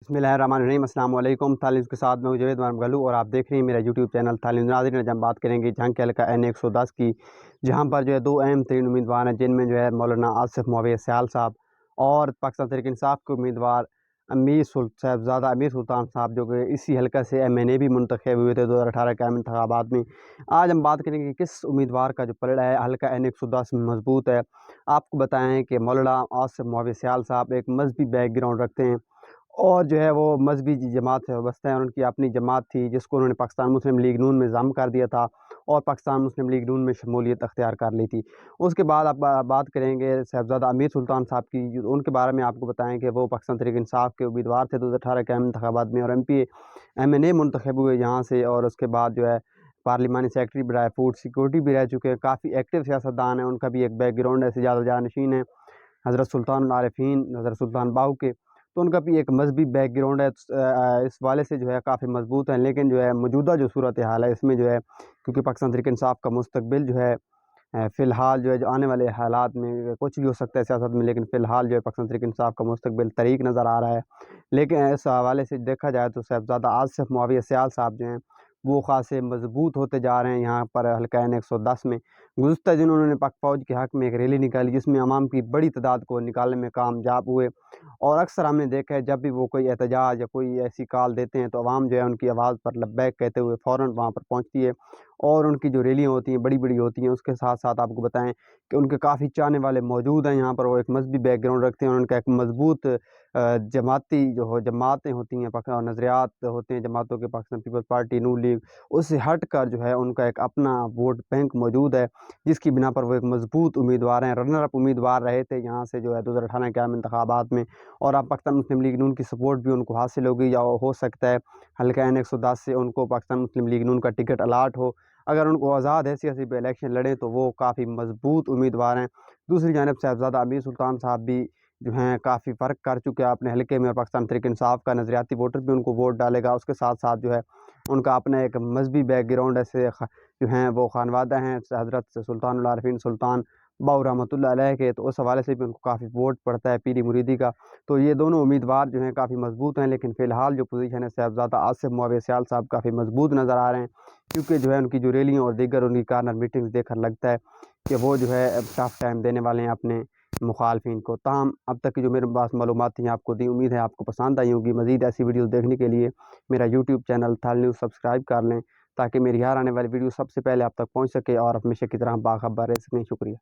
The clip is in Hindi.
बिस्मिल्लाहिर्रहमानिर्रहीम अस्सलाम वालेकुम। तालीम के साथ मैं जावेद गलू और आप देख रहे हैं मेरा यूट्यूब चैनल तालीम। नाज़रीन, आज हम बात करेंगे जंग के हल्का N110 की, जहां पर जो है दो अहम तरीन उम्मीदवार हैं, जिनमें जो है मौलाना आसिफ मुआविया सयाल साहब और पाकिस्तान तहरीक इंसाफ के उम्मीदवार साहबजादा अमीर सुल्तान साहब, जो कि इसी हल्का से MNA भी मुंतखब हुए थे 2018 के आम इंतखाबात में। आज हम बात करेंगे कि किस उम्मीदवार का जो पलड़ा है हल्का N110 में मजबूत है। आपको बताएं कि मौलाना आसिफ मुआविया सयाल साहब एक मजहबी बैकग्राउंड रखते हैं और जो है वो मजहबी जमात से वाबस्ता है। उनकी अपनी जमात थी जिसको उन्होंने पाकिस्तान मुस्लिम लीग नून में ज़म कर दिया था और पाकिस्तान मुस्लिम लीग नून में शमूलियत अख्तियार कर ली थी। उसके बाद आप बात करेंगे साहबजादा अमीर सुल्तान साहब की। उनके बारे में आपको बताएं कि वो पाकिस्तान तहरीक इंसाफ के उम्मीदवार थे 2018 के आम इंतखाबात में और MP MNA मुंतखब हुए यहाँ से। और उसके बाद जो है पार्लिमानी सेक्रेटरी भी रहे, फूड सिक्योरिटी भी रह चुके हैं, काफ़ी एक्टिव सियासतदान है। उनका भी एक बैकग्राउंड है, ज़्यादा जानशीन है हज़रत सुल्तान आरिफीन हज़रत सुल्तान बाहू के, तो उनका भी एक मजहबी बैकग्राउंड है। इस वाले से जो है काफ़ी मजबूत है। लेकिन जो है मौजूदा जो सूरत हाल है इसमें जो है, क्योंकि पाकिस्तान तहरीक इंसाफ का मुस्तकबिल जो है फ़िलहाल जो है, जो आने वाले हालात में कुछ भी हो सकता है सियासत में, लेकिन फ़िलहाल जो है पाकिस्तान तहरीक इंसाफ का मुस्तकबिल तरीक नज़र आ रहा है। लेकिन इस हवाले से देखा जाए तो साहबजादा आसिफ मुआविया सयाल साहब जो हैं वो ख़ासे मजबूत होते जा रहे हैं यहाँ पर हल्का N110 में। गुज़श्ता दिनों उन्होंने पाक फ़ौज के हक़ में एक रैली निकाली, जिसमें अवाम की बड़ी तादाद को निकालने में कामयाब हुए। और अक्सर हमने देखा है जब भी वो कोई एहतजाज या कोई ऐसी कॉल देते हैं तो अवाम जो है उनकी आवाज़ पर लब्बैक कहते हुए फ़ौरन वहाँ पर पहुँचती है और उनकी जो रैलियाँ होती हैं बड़ी-बड़ी होती हैं। उसके साथ-साथ आपको बताएँ कि उनके काफ़ी चाहने वाले मौजूद हैं यहाँ पर। वो एक मजहबी बैकग्राउंड रखते हैं और उनका एक मजबूत जमाती जो हो जमातें होती हैं, नज़रियात होते हैं जमातों के, पाकिस्तान पीपल्स पार्टी, नून लीग, उससे हट कर जो है उनका एक अपना वोट बैंक मौजूद है, जिसकी बिना पर वो एक मजबूत उम्मीदवार हैं। रनर अप उम्मीदवार रहे थे यहाँ से जो है 2018 के आम इंतखाबात में, और अब पाकिस्तान मुस्लिम लीग नून की सपोर्ट भी उनको हासिल हो गई, या हो सकता है हल्का N110 से उनको पाकिस्तान मुस्लिम लीग नून का टिकट अलाट हो। अगर उनको आज़ाद हैसियत से इलेक्शन लड़े तो वो काफ़ी मजबूत उम्मीदवार हैं। दूसरी जानब साहबजादा अमीर सुल्तान साहब भी जो हैं काफ़ी फ़र्क कर चुके हैं अपने हल्के में, और पाकिस्तान तहरीक इंसाफ का नज़रियाती वोटर भी उनको वोट डालेगा। उसके साथ-साथ जो है उनका अपना एक मजहबी बैकग्राउंड ऐसे जो हैं वो खानवादा हैं हज़रत सुल्तानुल आरिफीन सुल्तान बाहू रहमतुल्लाह अलैह के, तो उस हवाले से भी उनको काफ़ी वोट पड़ता है पीरी मुरीदी का। तो ये दोनों उम्मीदवार जो हैं काफ़ी मजबूत हैं, लेकिन फ़िलहाल जो पोजीशन है साहबजादा आसिफ मुआविया सयाल साहब काफ़ी मजबूत नज़र आ रहे हैं, क्योंकि जो है उनकी जो रैलियाँ और दीगर उनकी कार्नर मीटिंग्स देखकर लगता है कि वो जो है टफ टाइम देने वाले हैं अपने मुखालफिन को। ताहम अब तक की जो मेरे पास मालूमात थी आपको दी, उम्मीद है आपको पसंद आई होगी। मज़ीद ऐसी वीडियोज़ देखने के लिए मेरा यूट्यूब चैनल थाल न्यूज़ सब्सक्राइब कर लें, ताकि मेरी हर आने वाली वीडियो सबसे पहले आप तक पहुँच सके और हमेशा की तरह बाखबर रह सकें। शुक्रिया।